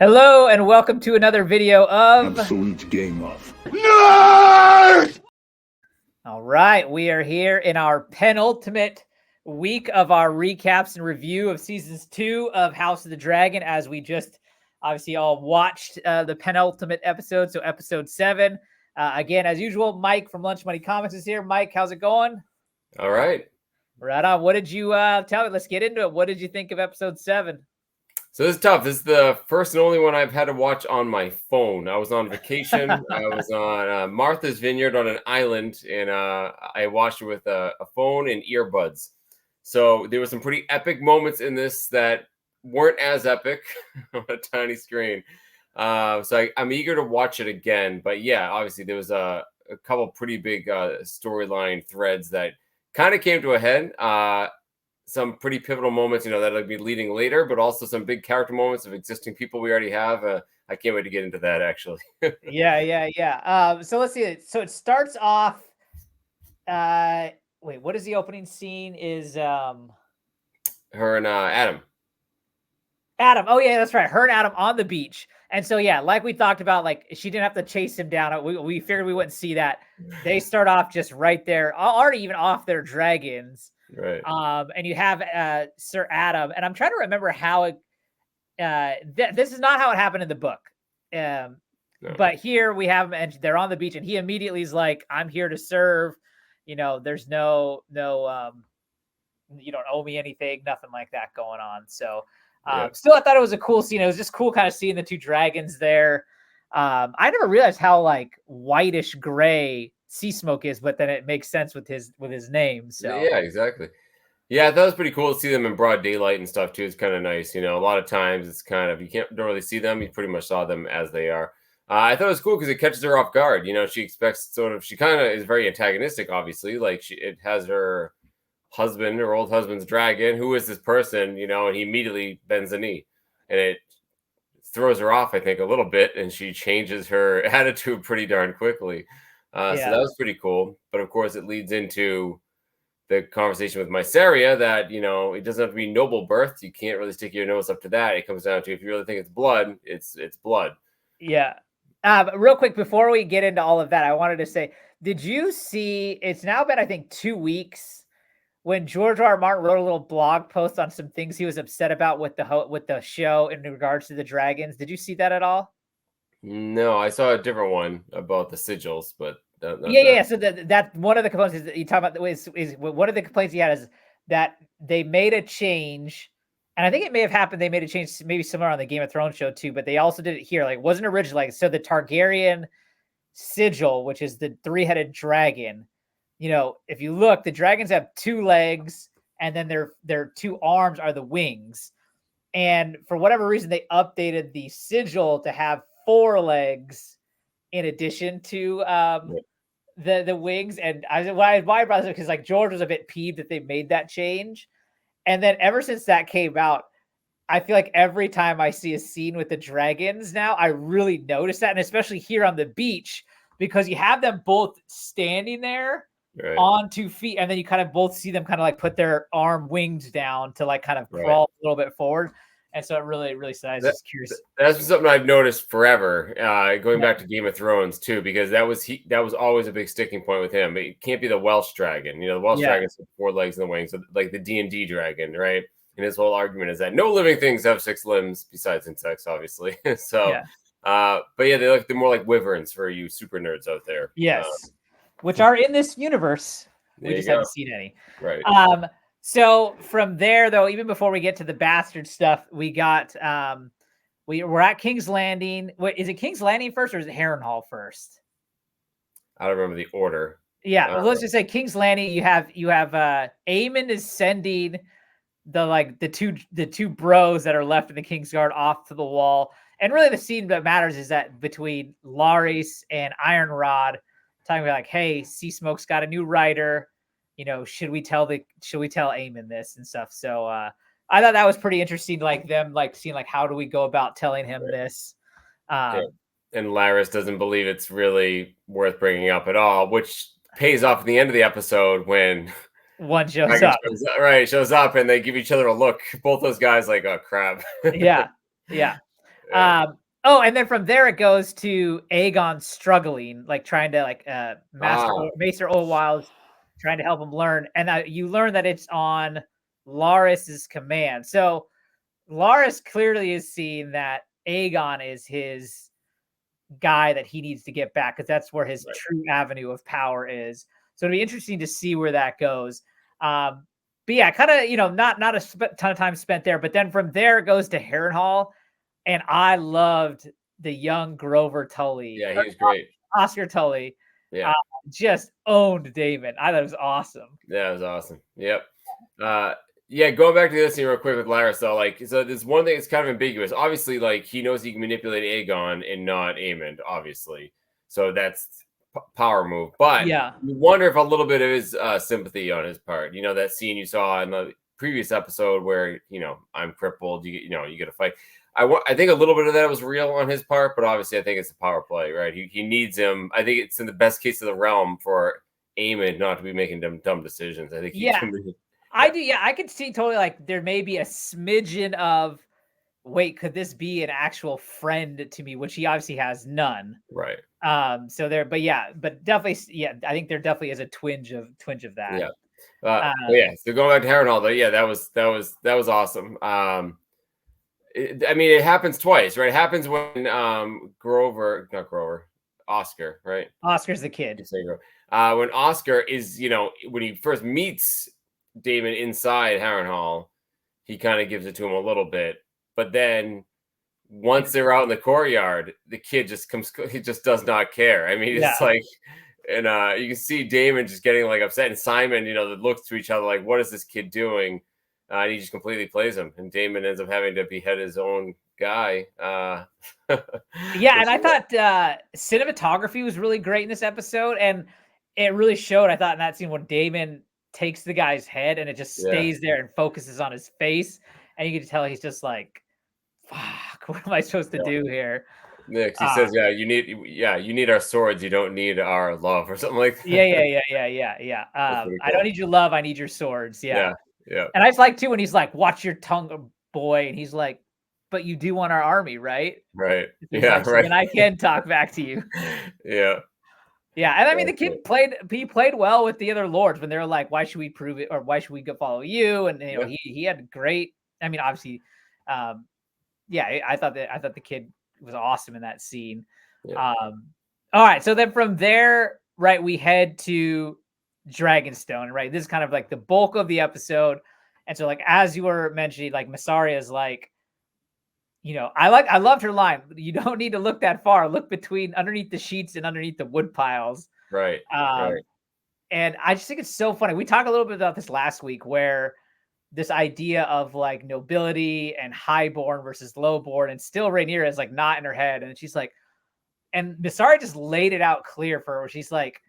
Hello and welcome to another video of Absolute Game of Nerd! All right, we are here in our penultimate week of our recaps and review of seasons 2 of House of the Dragon, as we just obviously all watched the penultimate episode, so episode 7. Again, as usual, Mike from Lunch Money Comics is here. Mike, how's it going? All right. Right on. What did you tell me? Let's get into it. What did you think of episode 7? So this is tough. This is the first and only one I've had to watch on my phone. I was on vacation. I was on Martha's Vineyard on an island, and I watched it with a phone and earbuds. So there were some pretty epic moments in this that weren't as epic on a tiny screen. So I'm eager to watch it again. But yeah, obviously there was a couple pretty big storyline threads that kind of came to a head. Some pretty pivotal moments, that'll be leading later, but also some big character moments of existing people we already have. I can't wait to get into that, actually. Yeah. So let's see. So it starts off. Wait, what is the opening scene? Is her and Adam. Adam. Oh yeah, that's right. Her and Adam on the beach. And so yeah, like we talked about, like she didn't have to chase him down. We figured we wouldn't see that. They start off just right there, already even off their dragons. Right. And you have Sir Adam, and I'm trying to remember how it. This is not how it happened in the book. No. But here we have him, and they're on the beach, and he immediately is like, "I'm here to serve." There's no, you don't owe me anything, nothing like that going on. So, still, I thought it was a cool scene. It was just cool, kind of seeing the two dragons there. I never realized how like whitish gray Sea Smoke is, but then it makes sense with his name. So yeah, exactly. Yeah, that was pretty cool to see them in broad daylight and stuff too. It's kind of nice, a lot of times it's kind of don't really see them. You pretty much saw them as they are. I thought it was cool because it catches her off guard. She expects she kind of is very antagonistic, obviously. Like it has her husband, her old husband's dragon. Who is this person? And he immediately bends the knee, and it throws her off, I think, a little bit, and she changes her attitude pretty darn quickly. So that was pretty cool. But of course, it leads into the conversation with Mysaria that, it doesn't have to be noble birth. You can't really stick your nose up to that. It comes down to, if you really think it's blood, it's blood. Yeah. Real quick, before we get into all of that, I wanted to say, did you see, it's now been, I think, 2 weeks when George R. R. Martin wrote a little blog post on some things he was upset about with the show in regards to the dragons. Did you see that at all? No, I saw a different one about the sigils, but yeah. So that one of the complaints is that you talk about is one of the complaints he had is that they made a change, and I think it may have happened. They made a change maybe similar on the Game of Thrones show too, but they also did it here. Like, it wasn't original. Like, so the Targaryen sigil, which is the 3-headed dragon, if you look, the dragons have 2 legs, and then their 2 arms are the wings. And for whatever reason, they updated the sigil to have 4 legs in addition to the wings. And why I brought this up because like George was a bit peeved that they made that change. And then ever since that came out, I feel like every time I see a scene with the dragons now, I really notice that. And especially here on the beach, because you have them both standing there on 2 feet, and then you kind of both see them kind of like put their arm wings down to like kind of crawl a little bit forward. And so it really, really sad. Just curious. That's something I've noticed forever, going back to Game of Thrones too, because that was always a big sticking point with him. It can't be the Welsh dragon. The Welsh dragons have 4 legs and the wings, so like the D&D dragon, right? And his whole argument is that no living things have 6 limbs besides insects, obviously. So, but yeah, they're more like wyverns for you super nerds out there. Yes, which are in this universe. We just haven't seen any. Right. So from there, though, even before we get to the bastard stuff, we got we're at King's Landing. Wait, is it King's Landing first or is it Harrenhal first? I don't remember the order. Yeah, let's just say King's Landing. You have Aemon is sending the two bros that are left in the Kingsguard off to the wall, and really the scene that matters is that between Larys and Ironrod, talking about like, hey, Sea Smoke's got a new rider. Should we tell Aemon this and stuff? So I thought that was pretty interesting, like them like seeing like how do we go about telling him this. And Larys doesn't believe it's really worth bringing up at all, which pays off at the end of the episode when one shows up. Shows up and they give each other a look. Both those guys like, oh crap. Yeah. Yeah. Oh, and then from there it goes to Aegon struggling, like trying to Ah, Maester Olwild's trying to help him learn, and you learn that it's on Laris's command. So Laris clearly is seeing that Aegon is his guy that he needs to get back because that's where his right. true avenue of power is. So it'll be interesting to see where that goes. But yeah, kind of not a ton of time spent there, but then from there it goes to Harrenhal, and I loved the young Grover Tully, Yeah, or he was great. Oscar Tully, Yeah. uh, just owned Damon. I thought it was awesome. Yeah, it was awesome. Yep. Yeah, going back to this thing real quick with Laris though, like so there's one thing that's kind of ambiguous. Obviously, like he knows he can manipulate Aegon and not Aemond, obviously. So that's power move. But Yeah, you wonder if a little bit of his sympathy on his part. You know, that scene you saw in the previous episode where, I'm crippled, you get a fight. I think a little bit of that was real on his part, but obviously I think it's a power play, right? He needs him. I think it's in the best case of the realm for Aemond not to be making dumb decisions. I think he yeah, can be. I do. Yeah, I could see totally like there may be a smidgen of wait, could this be an actual friend to me? Which he obviously has none. Right. So there, but yeah, but definitely, yeah, I think there definitely is a twinge of that. Yeah. But Um, yeah, so going back to Harrenhal, though, yeah, that was awesome. I mean, it happens twice, right? It happens when not Grover, Oscar, right? Oscar's the kid. Keep saying Grover. When Oscar is, when he first meets Damon inside Harrenhal, he kind of gives it to him a little bit, but then once they're out in the courtyard, the kid just comes. He just does not care. I mean, Yeah, it's like, and you can see Damon just getting like upset, and Simon, that looks to each other like, "What is this kid doing?" And he just completely plays him, and Damon ends up having to behead his own guy. yeah, Which and I thought cinematography was really great in this episode, and it really showed. I thought in that scene when Damon takes the guy's head and it just yeah, stays there and focuses on his face, and you can tell he's just like, "Fuck, what am I supposed to yeah. do here?" Nick, he Uh, says, you need our swords. You don't need our love, or something like yeah, that. yeah, yeah, yeah, yeah, yeah. That's pretty I don't cool. need your love. I need your swords. Yeah. Yeah, yeah, And I just like too when he's like, "Watch your tongue, boy," and he's like, "But you do want our army, right?" right. He's Yeah, like, "So right. then I can talk back to you." Yeah, Yeah, and I mean, the that's it. kid played well with the other lords when they were like, "Why should we prove it?" or "Why should we go follow you?" And Yeah, he had great. I mean, obviously, um, yeah, I thought the kid was awesome in that scene. yeah, Um, all right, so then from there, right, we head to Dragonstone, right? This is kind of like the bulk of the episode. And so, like, as you were mentioning, like Massaria is like, I loved her line. You don't need to look that far. Look between underneath the sheets and underneath the wood piles. right, right, Um, and I just think it's so funny. We talked a little bit about this last week, where this idea of like nobility and highborn versus lowborn, and still Rhaenyra is like not in her head, and she's like, and Masari just laid it out clear for her. Where she's like,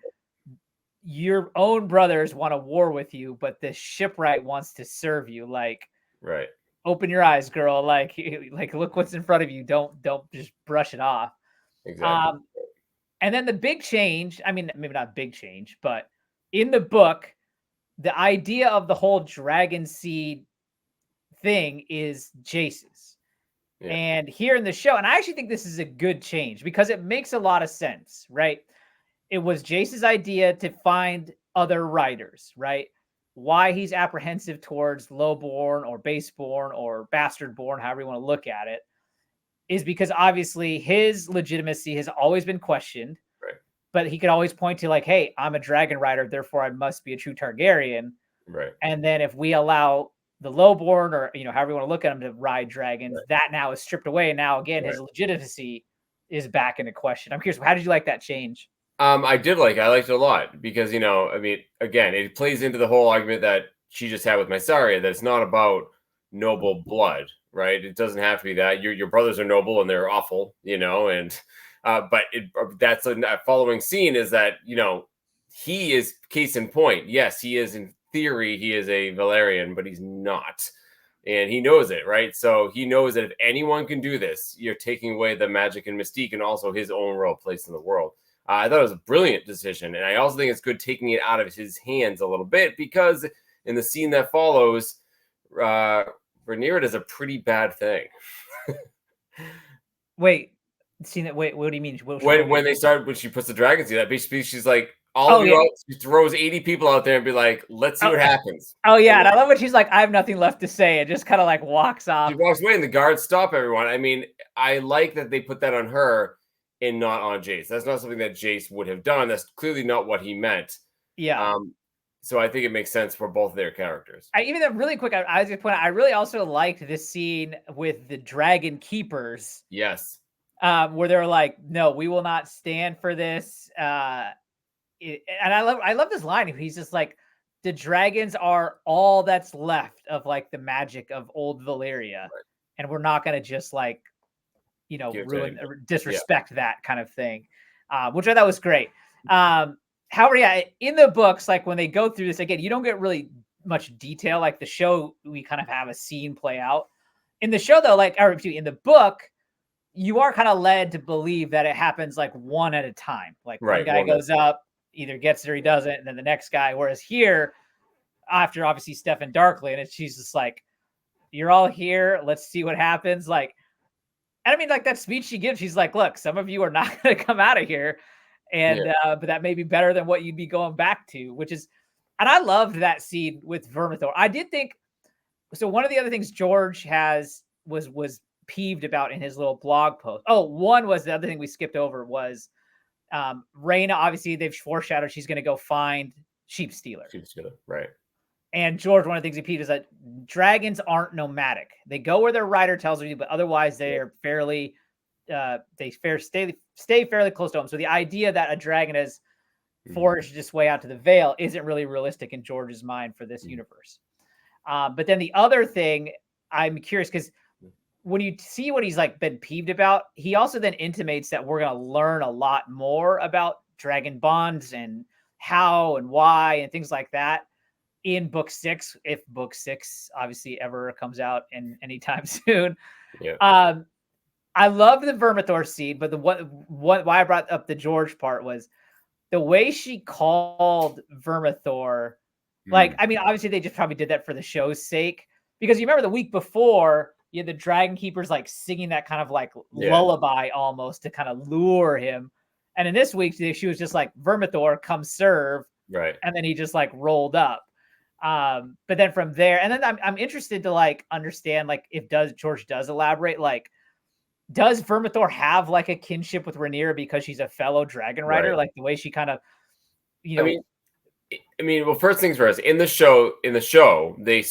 your own brothers want a war with you, but the shipwright wants to serve you. Like, right. open your eyes, girl. Like look what's in front of you. Don't just brush it off. Exactly. Um, and then the big change. I mean, maybe not big change, but in the book, the idea of the whole dragon seed thing is Jace's. Yeah, And here in the show, and I actually think this is a good change because it makes a lot of sense, right? It was Jace's idea to find other writers, right? Why he's apprehensive towards lowborn or baseborn or bastardborn, however you want to look at it, is because obviously his legitimacy has always been questioned, right, but he could always point to like, hey, I'm a dragon rider, therefore I must be a true Targaryen. right, And then if we allow the lowborn or however you want to look at him to ride dragons, right. that now is stripped away. And now again, Right. his legitimacy is back into question. I'm curious, how did you like that change? I liked it a lot because I mean, again, it plays into the whole argument that she just had with Mysaria that it's not about noble blood, right? It doesn't have to be that your brothers are noble and they're awful, and but that's a following scene is that he is case in point. Yes, he is in theory he is a Valerian, but he's not. And he knows it, right? So he knows that if anyone can do this, you're taking away the magic and mystique and also his own real place in the world. I thought it was a brilliant decision. And I also think it's good taking it out of his hands a little bit because in the scene that follows, Rhaenyra does a pretty bad thing. Wait, seen it. Wait, what do you mean? When she puts the dragon seed, that basically she's like, all Oh of you yeah. out, she throws 80 people out there and be like, let's see Oh, what happens. oh yeah. And And I love when she's like, I have nothing left to say, and just kind of like walks she off. walks away and the guards stop everyone. I mean, I like that they put that on her and not on Jace. That's not something that Jace would have done. That's clearly not what he meant. Yeah. So I think it makes sense for both their characters. Even though really quick, I was going to point out, I really also liked this scene with the Dragon Keepers, Yes. where they're like, "No, we will not stand for this." And I love this line. He's just like, "The dragons are all that's left of like the magic of old Valyria, Right. and we're not going to just like, ruin or disrespect that kind of thing," which I thought was great. However, yeah, in the books, like when they go through this again, you don't get really much detail. Like the show, we kind of have a scene play out. In the show, though, in the book, you are kind of led to believe that it happens like one at a time. Like one guy goes up, either gets it or he doesn't, and then the next guy. Whereas here, after obviously Stefan Darkly, and she's just like, "You're all here. Let's see what happens." Like, and I mean, like that speech she gives, she's like, "Look, some of you are not going to come out of here." And but that may be better than what you'd be going back to, which is, and I loved that scene with Vermithor. I did think so. One of the other things George was peeved about in his little blog post. Oh, one was the other thing we skipped over was Rhaena. Obviously, they've foreshadowed she's going to go find Sheep Stealer. Right. And George, one of the things he peeved is that dragons aren't nomadic. They go where their rider tells you, but otherwise they are fairly stay fairly close to home. So the idea that a dragon has forged its way out to the Vale isn't really realistic in George's mind for this universe. But then the other thing, I'm curious because when you see what he's like been peeved about, he also then intimates that we're going to learn a lot more about dragon bonds and how and why and things like that in book 6, if book 6 obviously ever comes out in anytime soon. Yeah. I love the Vermithor scene, but why I brought up the George part was the way she called Vermithor. Like, I mean, obviously they just probably did that for the show's sake, because you remember the week before you had the Dragon Keepers like singing that kind of like lullaby almost to kind of lure him. And in this week, she was just like, Vermithor, come serve. Right. And then he just like rolled up. But then from there, and then I'm interested to like understand, like, if George does elaborate, like, does Vermithor have like a kinship with Rhaenyra because she's a fellow dragon rider? Right. Like the way she kind of, I mean, well, first things first, in the show, they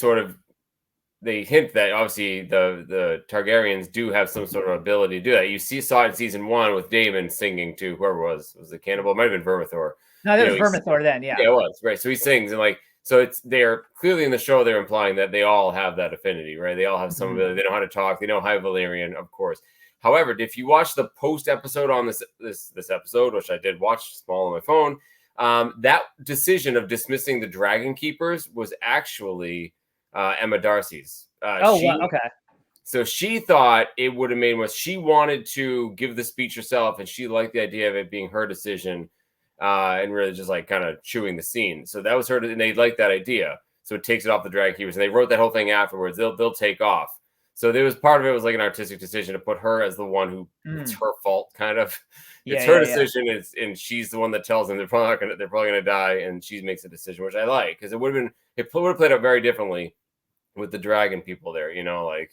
hint that obviously the Targaryens do have some sort of ability to do that. You saw it in season 1 with Daemon singing to whoever was the cannibal. It might have been Vermithor. No, that was Vermithor then. Yeah. Yeah, it was. Right. So he sings and like, so they're clearly in the show, they're implying that they all have that affinity, right? They all have some ability. They know how to talk. They know High Valyrian, of course. However, if you watch the post episode on this episode, which I did watch small on my phone, that decision of dismissing the Dragon Keepers was actually Emma Darcy's. Okay. So she thought it would have made more. She wanted to give the speech herself, and she liked the idea of it being her decision, and really just like kind of chewing the scene. So that was her, and they liked that idea. So it takes it off the Dragon Keepers, and they wrote that whole thing afterwards. They'll take off. So there was part of it was like an artistic decision to put her as the one who it's her fault, kind of. It's her decision, and she's the one that tells them they're probably gonna die, and she makes a decision, which I like, because it would have played out very differently with the dragon people there, like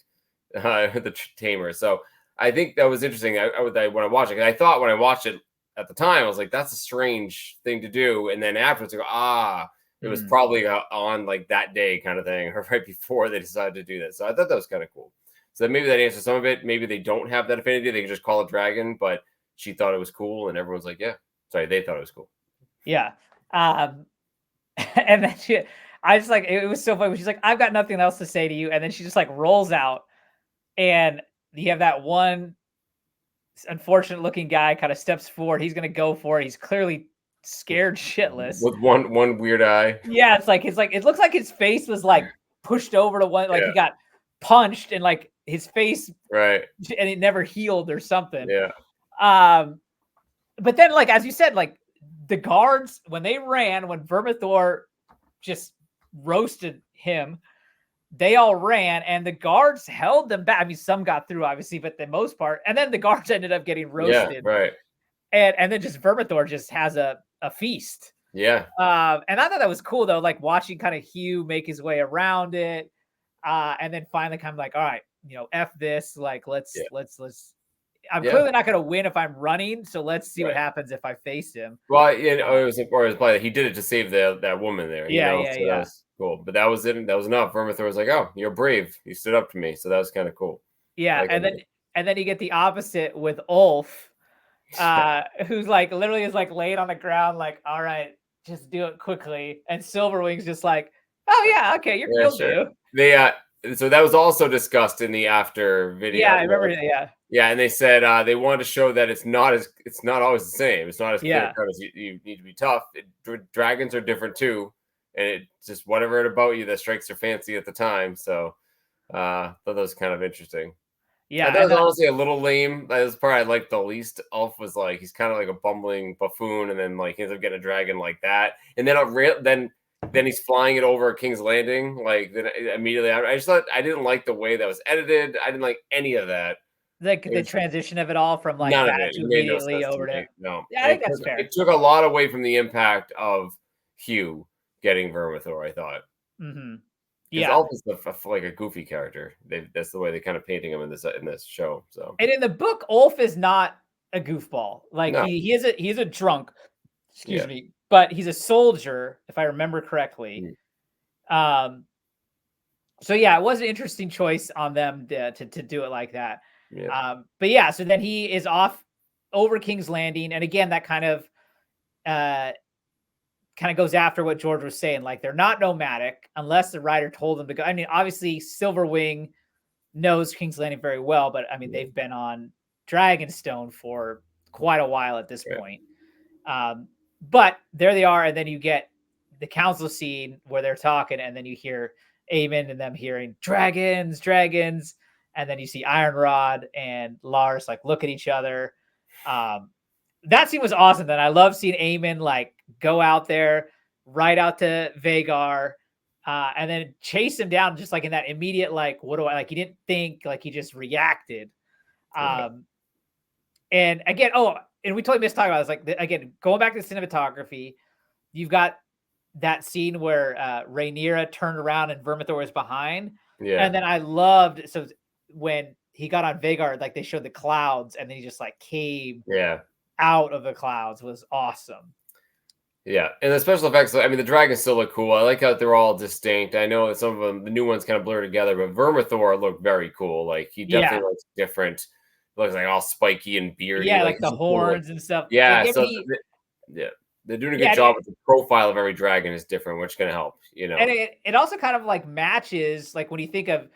the tamer. So I think that was interesting. When I watched it, I thought when I watched it at the time, I was like, that's a strange thing to do, and then afterwards, I go, it was probably on like that day kind of thing, or right before they decided to do that. So I thought that was kind of cool. So maybe that answers some of it. Maybe they don't have that affinity. They can just call it dragon, but she thought it was cool, and everyone's like, yeah. Sorry, they thought it was cool. Yeah. And then I just like, it was so funny. She's like, I've got nothing else to say to you. And then she just like rolls out, and you have that one unfortunate looking guy kind of steps forward. He's going to go for it. He's clearly scared shitless with one weird eye. Yeah, it looks like his face was like pushed over to one, like he got punched and like his face, right, and it never healed or something. Yeah. But then, like as you said, like the guards when Vermithor just roasted him, they all ran, and the guards held them back. I mean, some got through, obviously, but the most part, and then the guards ended up getting Yeah, roasted. right. And then just Vermithor just has a feast. Yeah. And I thought that was cool though, like watching kind of Hugh make his way around it. And then finally kind of like, all right, F this, like let's I'm Yeah. clearly not gonna win if I'm running, so let's see what Right. happes if I face him. Well, it was probably he did it to save that woman there. Yeah, so yeah. that was cool. But that was it. That was enough. Vermithor was like, "Oh, you're brave. You stood up to me." So that was kind of cool. Yeah, Like, and then you get the opposite with Ulf, who's like literally is like laid on the ground, like, all right, just do it quickly. And Silverwing's just like, oh yeah, okay, you'll sure. do. They so that was also discussed in the after video. Yeah, I remember. Yeah. Yeah, and they said they wanted to show that it's not always the same. It's not as clear cut as you need to be tough. Dragons are different too, and it's just whatever about you that strikes their fancy at the time. So thought that was kind of interesting. Yeah, I thought it was honestly a little lame. That was the part I liked the least. Ulf was like, he's kind of like a bumbling buffoon, and then like he ends up getting a dragon like that, and then he's flying it over King's Landing. Like then immediately, I just thought I didn't like the way that was edited. I didn't like any of that. Like the transition of it all from like None that of it. to It made no immediately sense over to to me. No. yeah, I think that's fair. It took a lot away from the impact of Hugh getting Vermithor, I thought. Mm-hmm. Because Yeah, Ulf is like a goofy character. That's the way they're kind of painting him in this show. So and in the book, Ulf is not a goofball. Like No. he's a drunk, excuse Yeah. me, but he's a soldier, if I remember correctly. So yeah, it was an interesting choice on them to do it like that. Yeah. But yeah, so then he is off over King's Landing, and again, that kind of goes after what George was saying. Like they're not nomadic unless the rider told them to go. I mean, obviously, Silverwing knows King's Landing very well, but I mean, they've been on Dragonstone for quite a while at this point. But there they are, and then you get the council scene where they're talking, and then you hear Aemon and them hearing dragons, and then you see Ironrod and Lars like look at each other. That scene was awesome. Then I love seeing Aemon like go out there, right out to Vhagar, and then chase him down just like in that immediate like, what do I like? He didn't think, like he just reacted. And again, and we totally missed talking about this. Like again, going back to the cinematography, you've got that scene where Rhaenyra turned around and Vermithor was behind. Yeah. And then I loved when he got on Vhagar, like they showed the clouds and then he just like came out of the clouds. Was awesome. Yeah, and the special effects, I mean, the dragons still look cool. I like how they're all distinct. I know that some of them, the new ones kind of blur together, but Vermithor looked very cool. Like he definitely looks different. Looks like all spiky and beardy. Yeah, like the horns and stuff. Yeah, like, so they're doing a good job with the profile of every dragon is different, which can help, And it also kind of like matches, like when you think of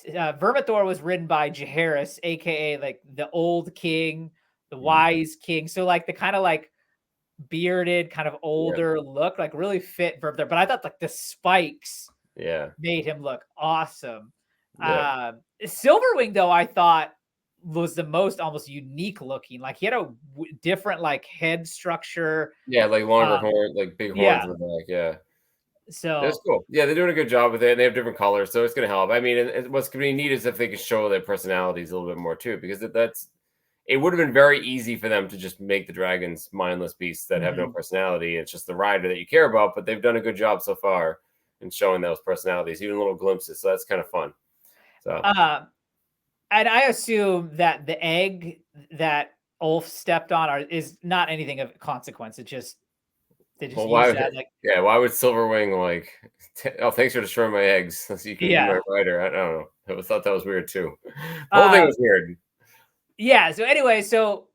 Vermithor was ridden by Jaehaerys, aka like the old king, the wise king. So like the kind of like bearded, kind of older look, like really fit Vermithor. But I thought like the spikes made him look awesome. Silverwing though, I thought was the most almost unique looking. Like he had a different like head structure. Yeah, like longer horn, like big horns in the back. Yeah. So that's cool. Yeah, they're doing a good job with it. And they have different colors, so it's going to help. I mean, what's going to be neat is if they can show their personalities a little bit more too, because it would have been very easy for them to just make the dragons mindless beasts that have no personality. It's just the rider that you care about, but they've done a good job so far in showing those personalities, even little glimpses. So that's kind of fun. So, and I assume that the egg that Ulf stepped on is not anything of consequence. It just they just why use that, like, why would Silverwing like? Thanks for destroying my eggs. So you can be my rider. I don't know. I thought that was weird too. The whole thing was weird. Yeah. So anyway, so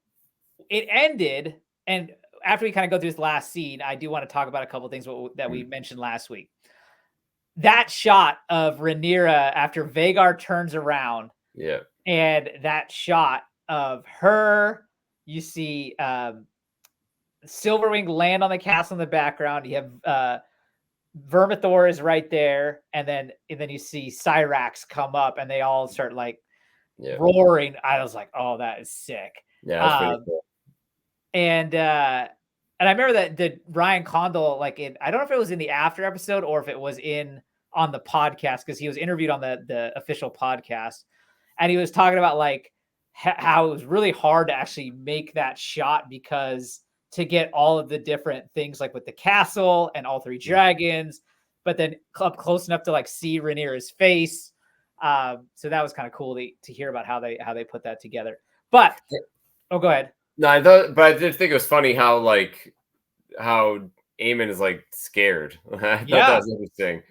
it ended, and after we kind of go through this last scene, I do want to talk about a couple of things that we mentioned last week. That shot of Rhaenyra after Vhagar turns around. Yeah. And that shot of her, you see Silverwing land on the castle in the background. You have Vermithor is right there, and then you see Syrax come up, and they all start like roaring. I was like, "Oh, that is sick." Yeah, that's pretty cool. And I remember that the Ryan Condal, like I don't know if it was in the after episode or if it was in on the podcast because he was interviewed on the official podcast, and he was talking about like how it was really hard to actually make that shot because to get all of the different things like with the castle and all three dragons, but then up close enough to like see Rhaenyra's face. So that was kind of cool to hear about how they put that together. But go ahead. No, but I did think it was funny how Aemon is like scared. I thought that was interesting.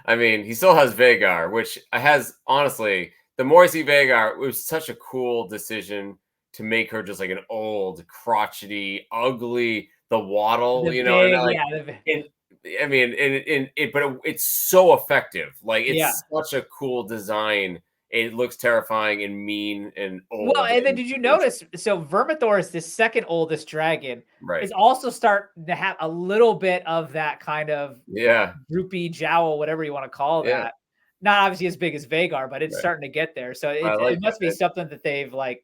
I mean, he still has Vhagar, which has honestly, the more I see Vhagar, it was such a cool decision to make her just like an old, crotchety, ugly, the waddle, The you know. big, It's so effective. Like it's Yeah. such a cool design. It looks terrifying and mean and old. Well, and then did you notice? So Vermithor is the second oldest dragon. Right. Is also starting to have a little bit of that kind of droopy jowl, whatever you want to call that. Not obviously as big as Vhagar, but it's starting to get there. So it must be something that they've like,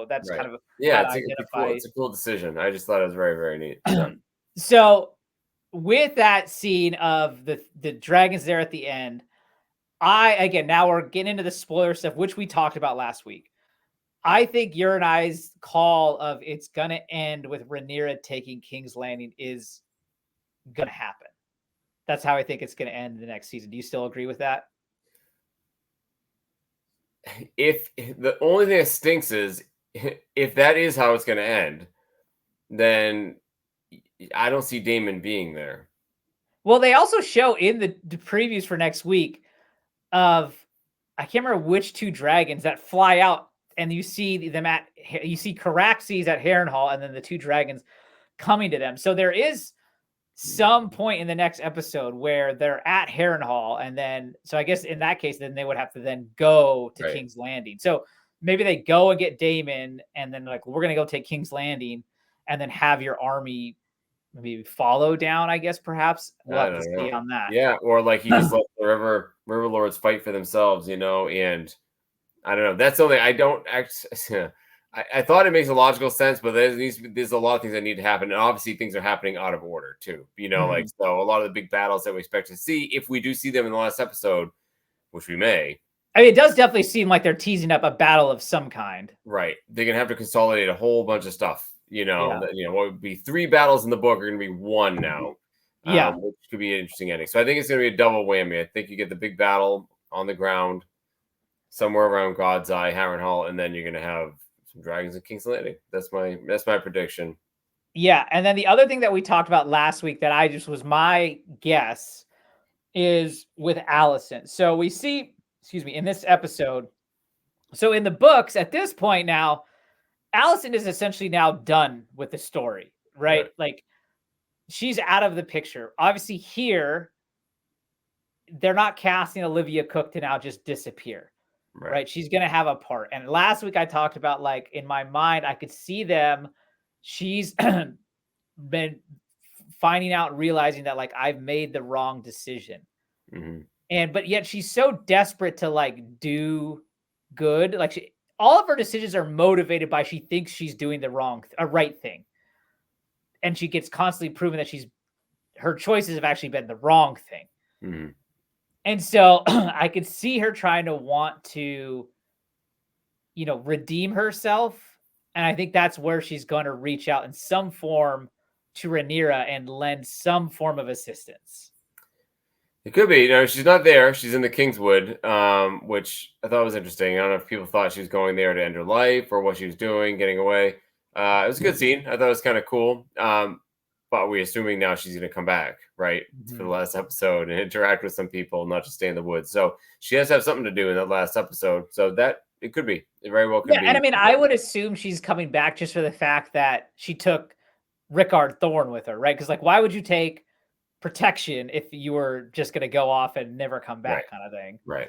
that's kind of it's a cool decision. I just thought it was very, very neat. So with that scene of the dragons there at the end, now we're getting into the spoiler stuff, which we talked about last week. I think your and I's call of it's going to end with Rhaenyra taking King's Landing is going to happen. That's how I think it's going to end the next season. Do you still agree with that? If the only thing that stinks is if that is how it's going to end, then I don't see Daemon being there. Well, they also show in the previews for next week of, I can't remember which two dragons that fly out, and you see Caraxes at Harrenhal, and then the two dragons coming to them. So there is some point in the next episode where they're at Harrenhal, and then, so I guess in that case, then they would have to then go to King's Landing. So maybe they go and get Daemon, and then like, we're going to go take King's Landing, and then have your army maybe follow down, I guess, perhaps. We'll have to see on that. Yeah, or like you just let the River Lords fight for themselves, and I don't know. That's something I don't actually. I thought it makes a logical sense, but there's a lot of things that need to happen, and obviously things are happening out of order too. Like, so a lot of the big battles that we expect to see, if we do see them in the last episode, which we may. I mean, it does definitely seem like they're teasing up a battle of some kind. Right. They're gonna have to consolidate a whole bunch of stuff. What would be 3 battles in the book are going to be 1 now. Which could be an interesting ending. So I think it's going to be a double whammy. I think you get the big battle on the ground somewhere around God's Eye, Harrenhal, and then you're going to have some dragons in King's Landing. That's my prediction. Yeah, and then the other thing that we talked about last week that was my guess is with Alicent. So we see, in this episode. So in the books at this point now, Alicent is essentially now done with the story, right? Like, she's out of the picture. Obviously here, they're not casting Olivia Cook to now just disappear, right? She's going to have a part. And last week I talked about, like, in my mind, I could see she's been finding out and realizing that, like, I've made the wrong decision. But yet she's so desperate to, like, do good. Like, all of her decisions are motivated by she thinks she's doing the right thing. And she gets constantly proven that her choices have actually been the wrong thing. And so I could see her trying to want to, redeem herself. And I think that's where she's going to reach out in some form to Rhaenyra and lend some form of assistance. It could be. She's not there. She's in the Kingswood, which I thought was interesting. I don't know if people thought she was going there to end her life or what she was doing, getting away. It was a good scene. I thought it was kind of cool. But we're assuming now she's going to come back, right, for the last episode and interact with some people, not just stay in the woods. So she has to have something to do in that last episode. So that it could be. It very well could be. And I mean, I would assume she's coming back just for the fact that she took Rickard Thorne with her, right? Because, like, why would you take protection if you were just going to go off and never come back, kind of thing? Right.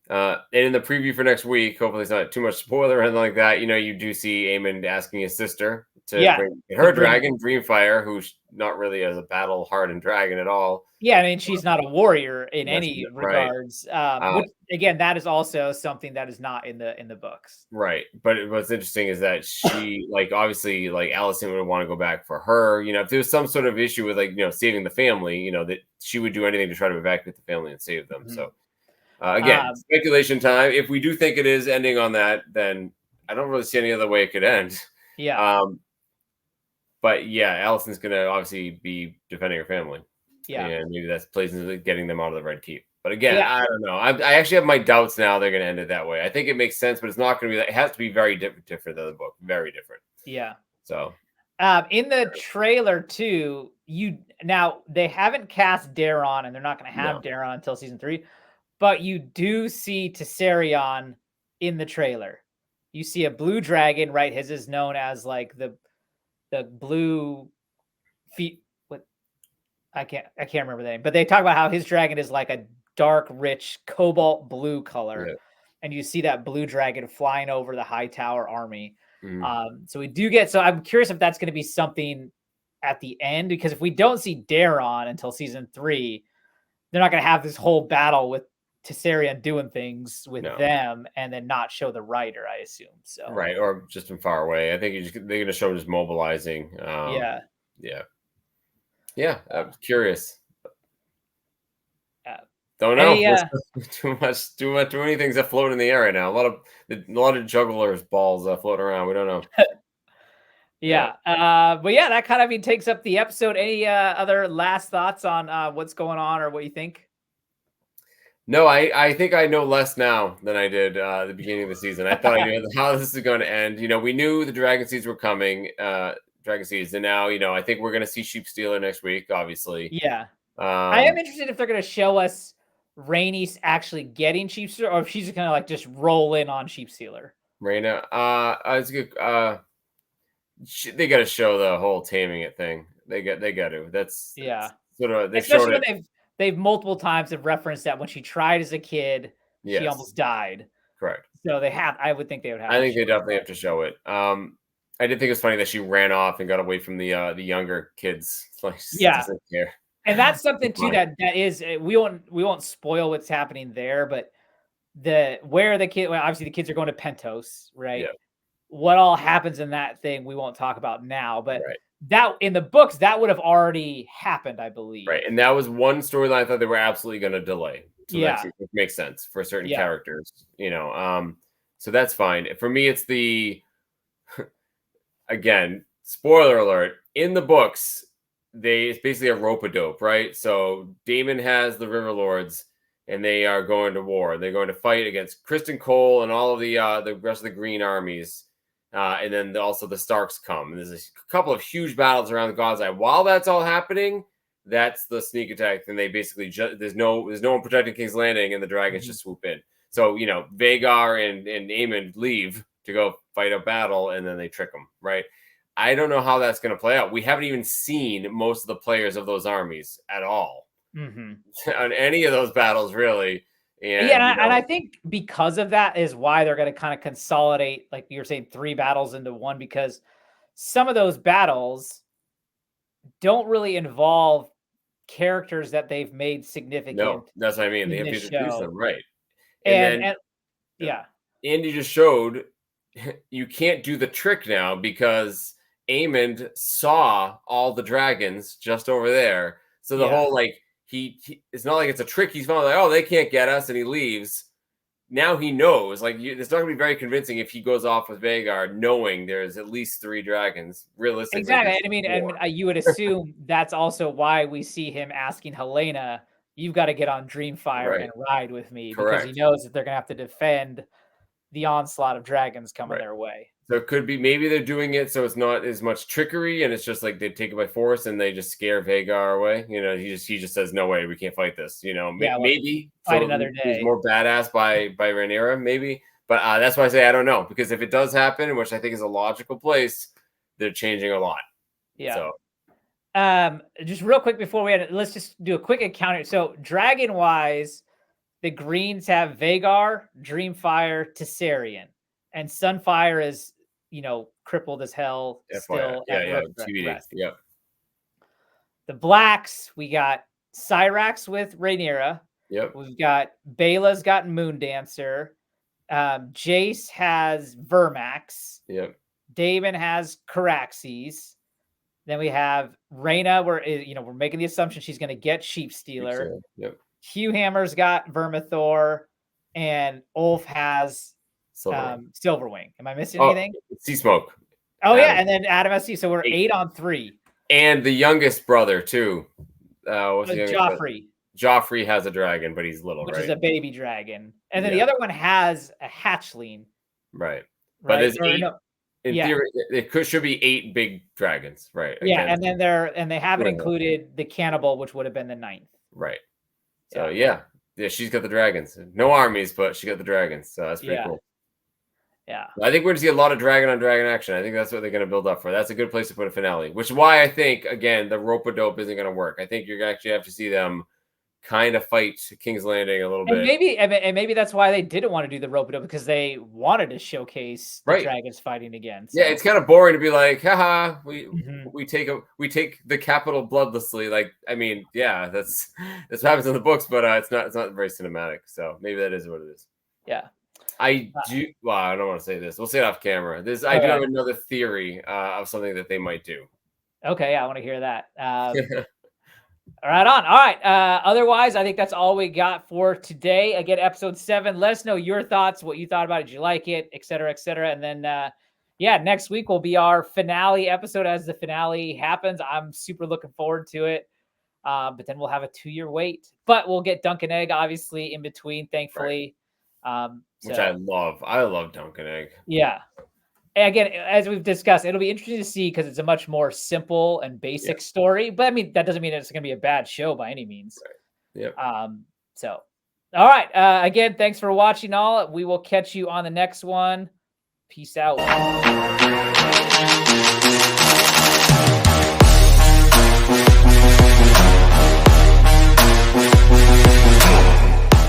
And in the preview for next week, hopefully it's not too much spoiler or anything like that. You do see Aemond asking his sister to Yeah, bring her to bring- dragon, Dreamfire, who's not really as a battle-hardened dragon at all. Yeah, I mean, she's not a warrior in Yes, any right. regards. Which again, that is also something that is not in the books. Right. But what's interesting is that she, like, obviously, like, Allison would want to go back for her. If there was some sort of issue with, like, saving the family, that she would do anything to try to evacuate the family and save them. Mhm. So, again, speculation time. If we do think it is ending on that, then I don't really see any other way it could end. Yeah. But yeah, Allison's going to obviously be defending her family. Yeah. And maybe that plays into getting them out of the Red Keep. But again, Yeah. I don't know. I actually have my doubts now they're going to end it that way. I think it makes sense, but it's not going to be. It has to be very different than the book. Very different. Yeah. So, in the trailer too, now they haven't cast Daron, and they're not going to have Daron until season 3, but you do see Tessarion in the trailer. You see a blue dragon, right? His is known as like the blue feet. I can't remember the name, but they talk about how his dragon is like a dark, rich cobalt blue color, and you see that blue dragon flying over the Hightower army. So we do get. So I'm curious if that's going to be something at the end, because if we don't see Daron until season 3, they're not going to have this whole battle with Tessarion doing things with them, and then not show the writer, I assume. So right, or just from far away. I think they're going to show him just mobilizing. Yeah, I'm curious. Don't know. Too many things that float in the air right now. A lot of jugglers balls floating around. We don't know. But yeah, that kind of takes up the episode. Any other last thoughts on what's going on or what you think? No, I think I know less now than I did at the beginning of the season. I thought I knew how this is going to end. We knew the Dragon Seeds were coming. Dragon Seeds, and now I think we're going to see Sheepstealer next week. Obviously, I am interested if they're going to show us Rhaenys actually getting Sheepstealer, or if she's going to just roll in on Sheepstealer. Rhaena, it's good. They got to show the whole taming it thing. They got to. That's sort of they especially showed when they've multiple times have referenced that when she tried as a kid, she almost died. Correct. So I would think they would have. I think they definitely have to show it. I did think it was funny that she ran off and got away from the younger kids. Like, doesn't care. And that's something too that is we won't spoil what's happening there, but obviously the kids are going to Pentos, right? Yeah. What all happens in that thing we won't talk about now, but that in the books that would have already happened, I believe. Right, and that was one storyline I thought they were absolutely going to delay. So that makes sense for certain characters, So that's fine. For me, it's again, spoiler alert, in the books, it's basically a rope-a-dope, right? So Daemon has the River Lords, and they are going to war. They're going to fight against Criston Cole and all of the rest of the Green armies. And then also the Starks come. And there's a couple of huge battles around the God's Eye. While that's all happening, that's the sneak attack. And they basically there's no one protecting King's Landing, and the dragons just swoop in. So Vhagar and Aemond leave to go fight a battle, and then they trick them, right? I don't know how that's going to play out. We haven't even seen most of the players of those armies at all on any of those battles, really. And, and I think because of that is why they're going to kind of consolidate, like you're saying, 3 battles into one, because some of those battles don't really involve characters that they've made significant. No, that's what I mean. They have to introduce them, right? And Andy just showed you can't do the trick now because Aemond saw all the dragons just over there. So the whole he it's not like it's a trick. He's found they can't get us, and he leaves. Now he knows. It's not going to be very convincing if he goes off with Vhagar, knowing there's at least 3 dragons. Realistically, exactly. I mean, you would assume that's also why we see him asking Helaena, "You've got to get on Dreamfire and ride with me," because he knows that they're going to have to defend the onslaught of dragons coming their way. So it could be maybe they're doing it so it's not as much trickery, and it's just like they take it by force and they just scare Vhagar away. He just says, "No way, we can't fight this." Maybe fight another day. He's more badass by Rhaenyra, maybe. But that's why I say I don't know, because if it does happen, which I think is a logical place, they're changing a lot. Yeah. So. Just real quick before we end, let's just do a quick encounter. So dragon wise, the greens have Vagar, Dreamfire, Tessarian, and Sunfire is, crippled as hell FYI. still Yeah, at yeah. rest. TBD. Yep. The blacks, we got Cyrax with Rhaenyra. Yep. We've got Bela's got Moondancer. Jace has Vermax. Yep. Damon has Caraxes. Then we have Reyna. We're making the assumption she's going to get Sheep Stealer. Yep. Hugh Hammer's got Vermithor, and Ulf has Silverwing. Am I missing anything? Sea Smoke. Oh yeah, and then Adam SC. So we're 8 on 3. And the youngest brother too. What's the youngest Joffrey. brother? Joffrey has a dragon, but he's little, which right? is a baby dragon. And then the other one has a hatchling. Right. But there's 8. In theory, it should be 8 big dragons, right? Yeah, and then they haven't included the cannibal, which would have been the 9th. Right. So yeah, she's got the dragons. No armies, but she got the dragons. So that's pretty cool. Yeah. I think we're going to see a lot of dragon on dragon action. I think that's what they're going to build up for. That's a good place to put a finale, which is why I think, again, the rope-a-dope isn't going to work. I think you're going to actually have to see them kind of fight King's Landing a little bit. Maybe that's why they didn't want to do the rope-a-dope, because they wanted to showcase the dragons fighting again. So. Yeah, it's kind of boring to be like, haha, we take the capital bloodlessly. Like, I mean, yeah, that's what happens in the books, but it's not very cinematic. So maybe that is what it is. Yeah. I don't want to say this. We'll say it off camera. I do have another theory of something that they might do. Okay, I want to hear that. Right on. All right. Otherwise, I think that's all we got for today. Again, episode 7. Let us know your thoughts, what you thought about it. Did you like it, et cetera, et cetera. And then, next week will be our finale episode as the finale happens. I'm super looking forward to it. But then we'll have a 2-year wait. But we'll get Dunk and Egg, obviously, in between, thankfully. Right. Which I love. I love Dunk and Egg. Yeah. And again, as we've discussed, it'll be interesting to see because it's a much more simple and basic story. But I mean, that doesn't mean it's going to be a bad show by any means. Right. Yeah. So, all right. Again, thanks for watching all. We will catch you on the next one. Peace out.